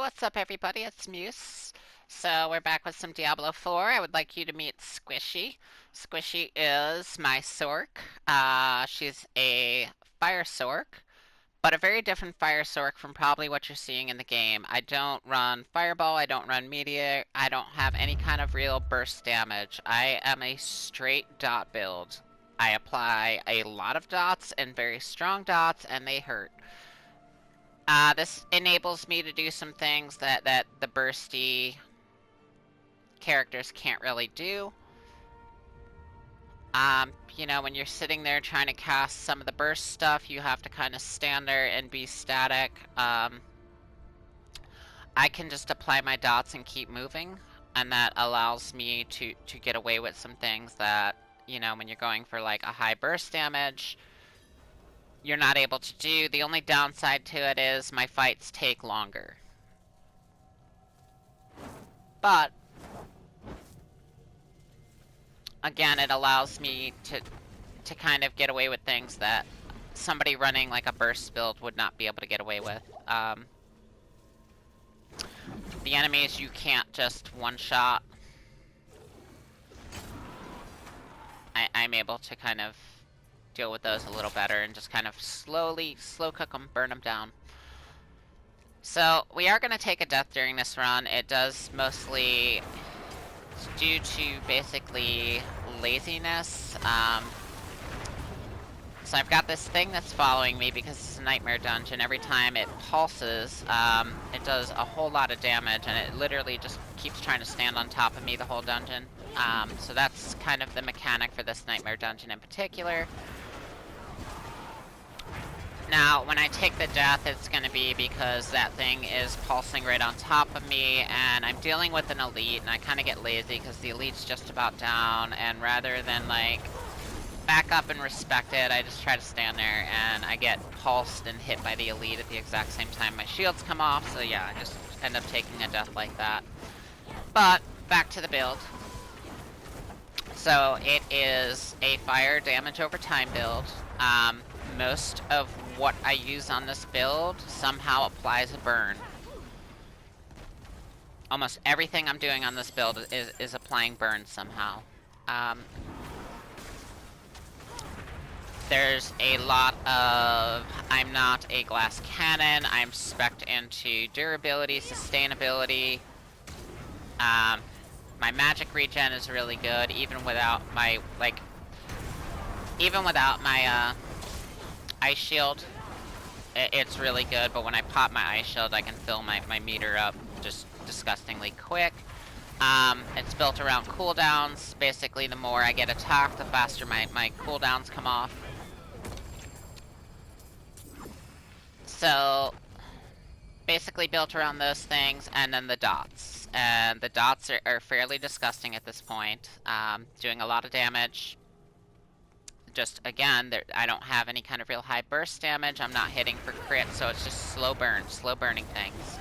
what's up everybody? It's Muse. So we're back with some Diablo 4. I would like you to meet Squishy. Squishy is my Sorc. She's a fire Sorc, but a very different fire Sorc from probably what you're seeing in the game. I don't run Fireball, I don't run Meteor, I don't have any kind of real burst damage. I am a straight dot build. I apply a lot of dots and very strong dots, and they hurt. This enables me to do some things that the bursty characters can't really do. When you're sitting there trying to cast some of the burst stuff, you have to kind of stand there and be static. I can just apply my dots and keep moving, and that allows me to get away with some things that, when you're going for like a high burst damage, you're not able to do. The only downside to it is my fights take longer. But again, it allows me to kind of get away with things that somebody running like a burst build would not be able to get away with. The enemies you can't just one-shot. I'm able to kind of deal with those a little better and just kind of slow cook them, burn them down. So we are going to take a death during this run. It does mostly due to basically laziness. So I've got this thing that's following me because it's a nightmare dungeon. Every time it pulses, it does a whole lot of damage, and it literally just keeps trying to stand on top of me the whole dungeon. So that's kind of the mechanic for this nightmare dungeon in particular. Now, when I take the death, it's going to be because that thing is pulsing right on top of me, and I'm dealing with an elite, and I kind of get lazy because the elite's just about down, and rather than, like, back up and respect it, I just try to stand there, and I get pulsed and hit by the elite at the exact same time my shields come off, so yeah, I just end up taking a death like that. But, back to the build. So, it is a fire damage over time build. Most of what I use on this build somehow applies a burn. Almost everything I'm doing on this build is applying burn somehow. There's a lot of, I'm not a glass cannon, I'm spec'd into durability, sustainability. My magic regen is really good, even without my, ice shield. It's really good, but when I pop my ice shield, I can fill my meter up just disgustingly quick. It's built around cooldowns. Basically, the more I get attacked, the faster my cooldowns come off. So, basically built around those things, and then the dots. And the dots are fairly disgusting at this point, doing a lot of damage. Just, again, I don't have any kind of real high burst damage, I'm not hitting for crit, so it's just slow burning things.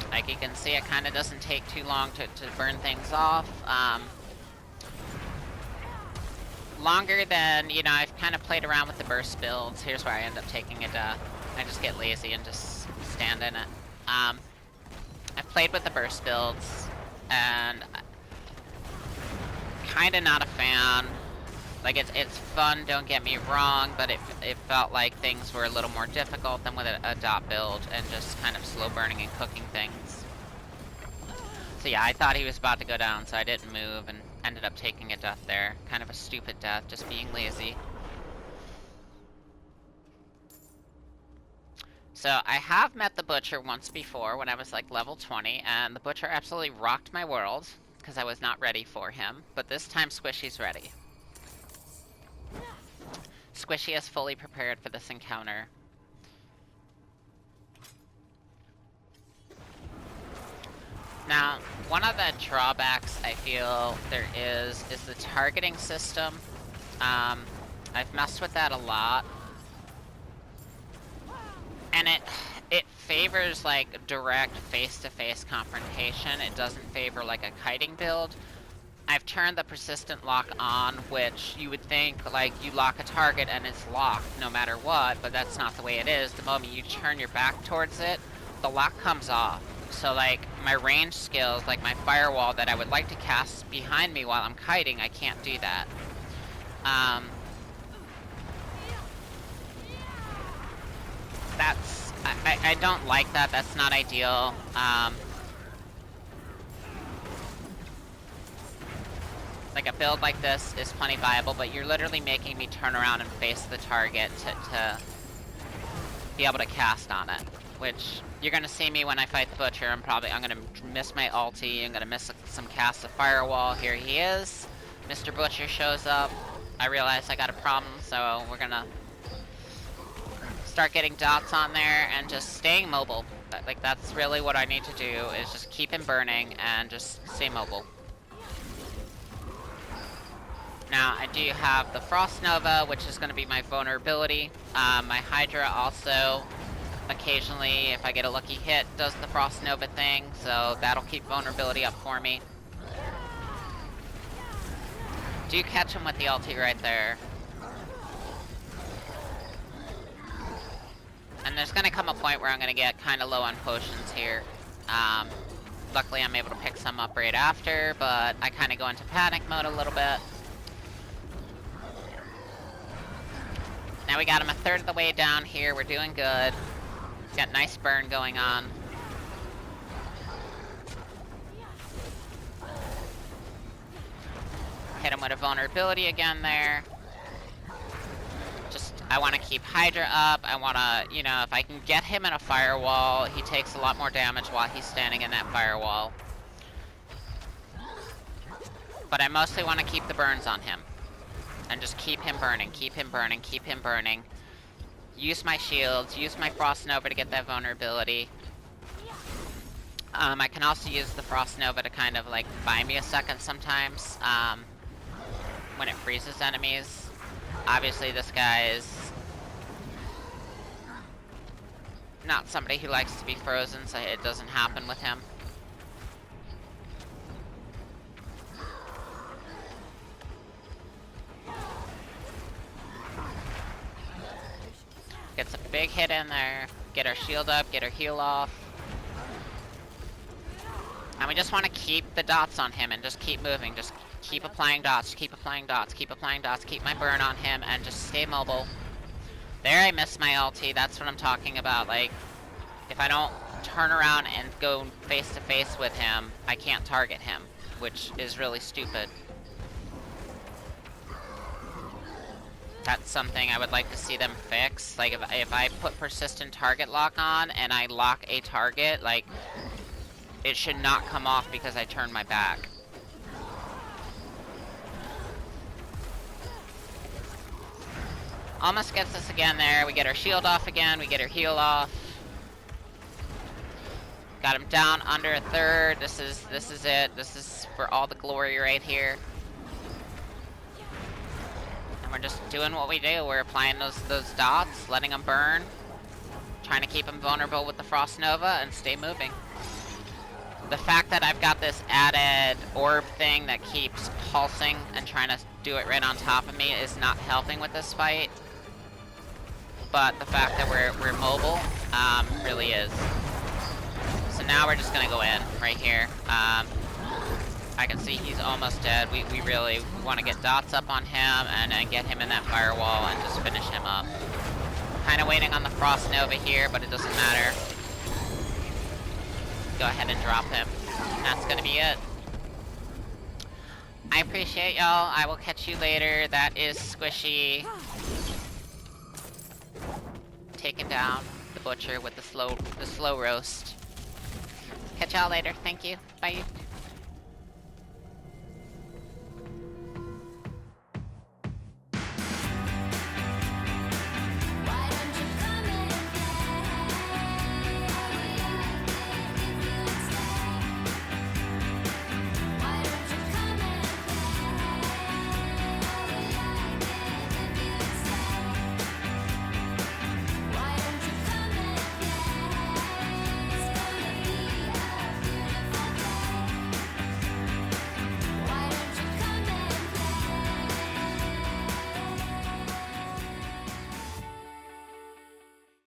Like you can see, it kind of doesn't take too long to burn things off. Longer than, I've kind of played around with the burst builds. Here's where I end up taking a death. I just get lazy and just stand in it. I've played with the burst builds, and kinda not a fan. Like, it's fun, don't get me wrong, but it felt like things were a little more difficult than with a dot build, and just kind of slow burning and cooking things. So yeah, I thought he was about to go down, so I didn't move, and ended up taking a death there. Kind of a stupid death, just being lazy. So I have met the Butcher once before when I was like level 20, and the Butcher absolutely rocked my world, because I was not ready for him, but this time Squishy's ready. Squishy is fully prepared for this encounter. Now, one of the drawbacks I feel there is the targeting system. I've messed with that a lot. And it favors, like, direct face-to-face confrontation. It doesn't favor, like, a kiting build. I've turned the persistent lock on, which you would think, like, you lock a target and it's locked no matter what, but that's not the way it is. The moment you turn your back towards it, the lock comes off. So, like, my range skills, like my firewall that I would like to cast behind me while I'm kiting, I can't do that. I don't like that. That's not ideal. Like, a build like this is plenty viable, but you're literally making me turn around and face the target to be able to cast on it. Which, you're gonna see me when I fight the Butcher. I'm gonna miss my ulti. I'm gonna miss some casts of Firewall. Here he is. Mr. Butcher shows up. I realize I got a problem, so we're gonna start getting dots on there and just staying mobile. Like, that's really what I need to do, is just keep him burning and just stay mobile. Now, I do have the Frost Nova, which is going to be my vulnerability. My Hydra also, occasionally, if I get a lucky hit, does the Frost Nova thing, so that'll keep vulnerability up for me. Do you catch him with the ulti right there? And there's going to come a point where I'm going to get kind of low on potions here. Luckily, I'm able to pick some up right after, but I kind of go into panic mode a little bit. Now we got him a third of the way down here. We're doing good. Got nice burn going on. Hit him with a vulnerability again there. Just, I want to keep Hydra up. I want to, you know, if I can get him in a firewall, he takes a lot more damage while he's standing in that firewall. But I mostly want to keep the burns on him. And just keep him burning, keep him burning, keep him burning. Use my shields, use my Frost Nova to get that vulnerability. I can also use the Frost Nova to kind of, like, buy me a second sometimes, when it freezes enemies. Obviously, this guy is not somebody who likes to be frozen, so it doesn't happen with him. Gets a big hit in there, get our shield up, get our heal off. And we just want to keep the dots on him and just keep moving. Just keep applying dots, keep applying dots, keep applying dots, keep my burn on him, and just stay mobile. There, I missed my ulti. That's what I'm talking about. Like, if I don't turn around and go face to face with him, I can't target him, which is really stupid. That's something I would like to see them fix. Like, if I put persistent target lock on and I lock a target, like, it should not come off because I turned my back. Almost gets us again there. We get our shield off again. We get our heal off. Got him down under a third. This is it. This is for all the glory right here. We're just doing what we do. We're applying those dots, letting them burn, trying to keep them vulnerable with the Frost Nova, and stay moving. The fact that I've got this added orb thing that keeps pulsing and trying to do it right on top of me is not helping with this fight. But the fact that we're mobile really is. So now we're just gonna go in right here. I can see he's almost dead. We really want to get dots up on him and get him in that firewall and just finish him up. Kind of waiting on the Frost Nova here, but it doesn't matter. Go ahead and drop him. And that's going to be it. I appreciate y'all. I will catch you later. That is Squishy. Taking down the Butcher with the slow roast. Catch y'all later. Thank you. Bye.